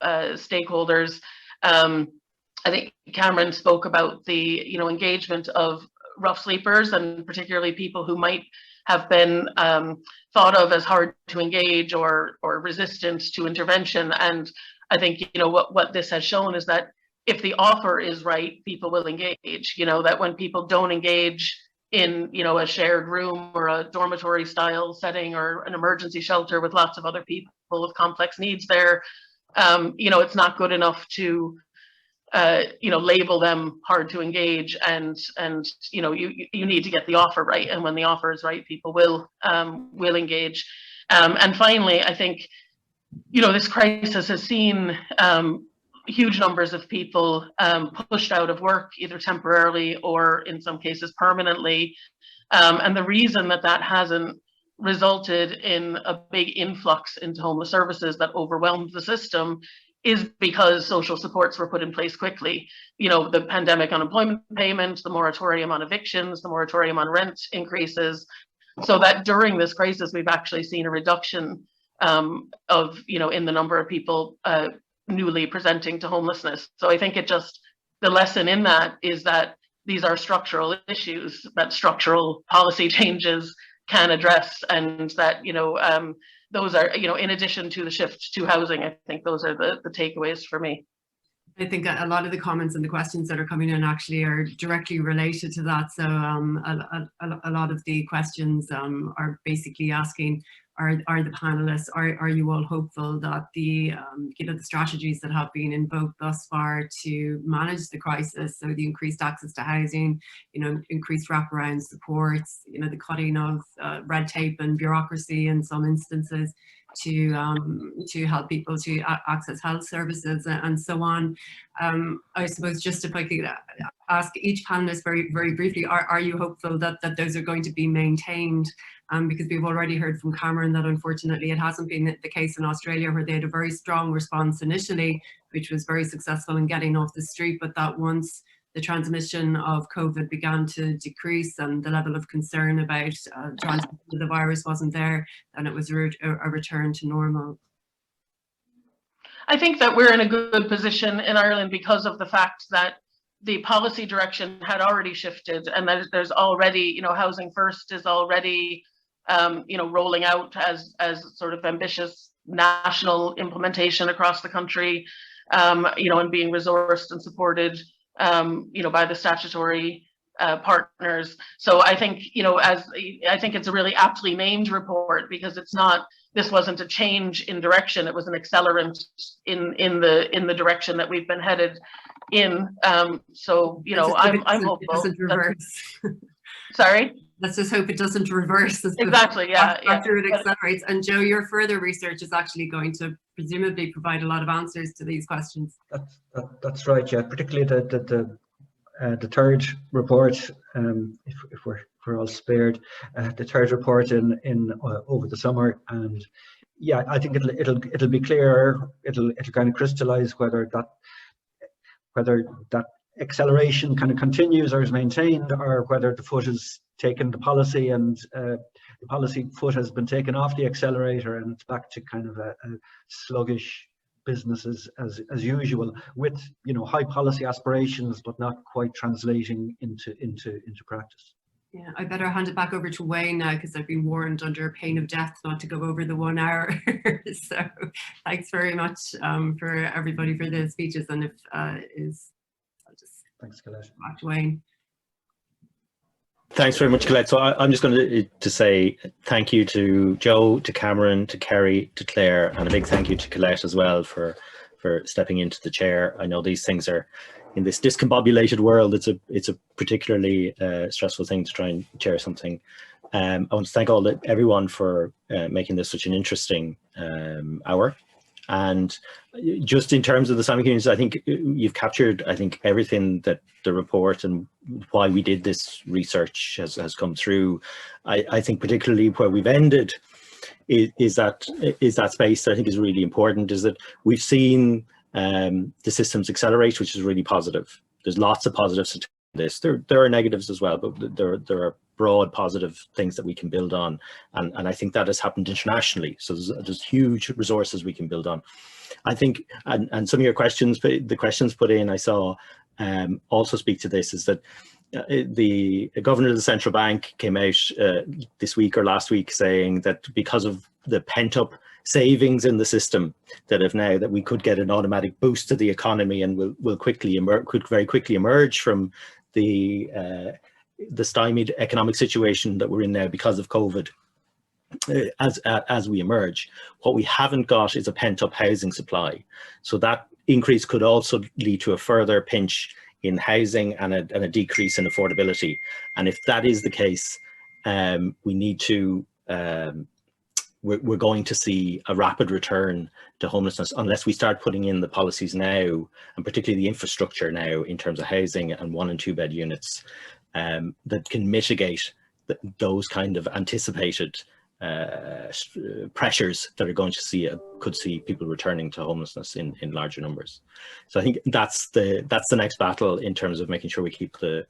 stakeholders. I think Cameron spoke about the engagement of rough sleepers, and particularly people who might have been thought of as hard to engage or resistant to intervention. And I think what this has shown is that if the offer is right, people will engage. That when people don't engage in a shared room or a dormitory style setting or an emergency shelter with lots of other people with complex needs there, it's not good enough to label them hard to engage, and you need to get the offer right, and when the offer is right, people will engage. And finally, I think this crisis has seen huge numbers of people pushed out of work, either temporarily or in some cases permanently. And the reason that hasn't resulted in a big influx into homeless services that overwhelmed the system is because social supports were put in place quickly. The pandemic unemployment payment, the moratorium on evictions, the moratorium on rent increases, so that during this crisis, we've actually seen a reduction in the number of people newly presenting to homelessness. So I think the lesson in that is that these are structural issues that structural policy changes can address, and that those are, in addition to the shift to housing, I think those are the takeaways for me. I think a lot of the comments and the questions that are coming in actually are directly related to that. So a lot of the questions are basically asking, are the panelists, are you all hopeful that the strategies that have been invoked thus far to manage the crisis, so the increased access to housing, increased wraparound supports, the cutting of red tape and bureaucracy in some instances, to help people to access health services and so on. I suppose just if I could ask each panelist very, very briefly, are you hopeful that those are going to be maintained? Because we've already heard from Cameron that unfortunately it hasn't been the case in Australia, where they had a very strong response initially, which was very successful in getting off the street, but that once the transmission of COVID began to decrease and the level of concern about transmission of the virus wasn't there, then it was a return to normal. I think that we're in a good position in Ireland because of the fact that the policy direction had already shifted, and there's already, Housing First is already, rolling out as sort of ambitious national implementation across the country, and being resourced and supported, by the statutory partners. So I think, you know, I think it's a really aptly named report, because this wasn't a change in direction, it was an accelerant in the direction that we've been headed in. So, you know, I'm hopeful. It doesn't reverse. Sorry? Let's just hope it doesn't reverse. Exactly, yeah. After it accelerates. And Joe, your further research is actually going to presumably provide a lot of answers to these questions. That's right, yeah. Particularly the third report, if we're all spared, the third report in over the summer, and yeah, I think it'll be clearer. It'll kind of crystallize whether that acceleration kind of continues or is maintained, or whether the foot is taken, the policy and the policy foot has been taken off the accelerator, and it's back to kind of a sluggish business as usual, with, you know, high policy aspirations but not quite translating into practice. Yeah, I better hand it back over to Wayne now, because I've been warned under pain of death not to go over the 1 hour. So thanks very much for everybody for the speeches, and if I'll just thanks, Colette. Back to Wayne. Thanks very much, Colette. So I'm just going to say thank you to Joe, to Cameron, to Kerry, to Claire, and a big thank you to Colette as well for stepping into the chair. I know these things are, in this discombobulated world, it's a particularly stressful thing to try and chair something. I want to thank everyone for making this such an interesting hour. And just in terms of the Sami communities, I think you've captured, I think, everything that the report and why we did this research has come through. I think particularly where we've ended is that space that I think is really important, is that we've seen the systems accelerate, which is really positive. There's lots of positives to this. There are negatives as well, but there are broad positive things that we can build on, and I think that has happened internationally. So there's huge resources we can build on. I think, and some of your questions, the questions put in, I saw also speak to this, is that the governor of the central bank came out this week or last week saying that because of the pent-up savings in the system that we could get an automatic boost to the economy, and could very quickly emerge from the stymied economic situation that we're in now because of COVID. As we emerge, what we haven't got is a pent-up housing supply. So that increase could also lead to a further pinch in housing and a decrease in affordability. And if that is the case, we need to we're going to see a rapid return to homelessness unless we start putting in the policies now, and particularly the infrastructure now in terms of housing and 1 and 2 bed units that can mitigate those kind of anticipated pressures that are going to could see people returning to homelessness in larger numbers. So I think that's the next battle in terms of making sure we keep the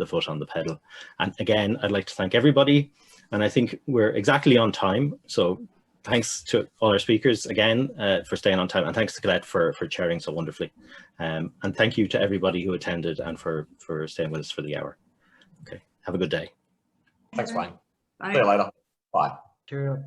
foot on the pedal. And again, I'd like to thank everybody, and I think we're exactly on time. So thanks to all our speakers again for staying on time, and thanks to Colette for chairing so wonderfully. And thank you to everybody who attended and for staying with us for the hour. Okay, have a good day. Thanks, Wayne. Bye. See you later. Bye. Cheerio.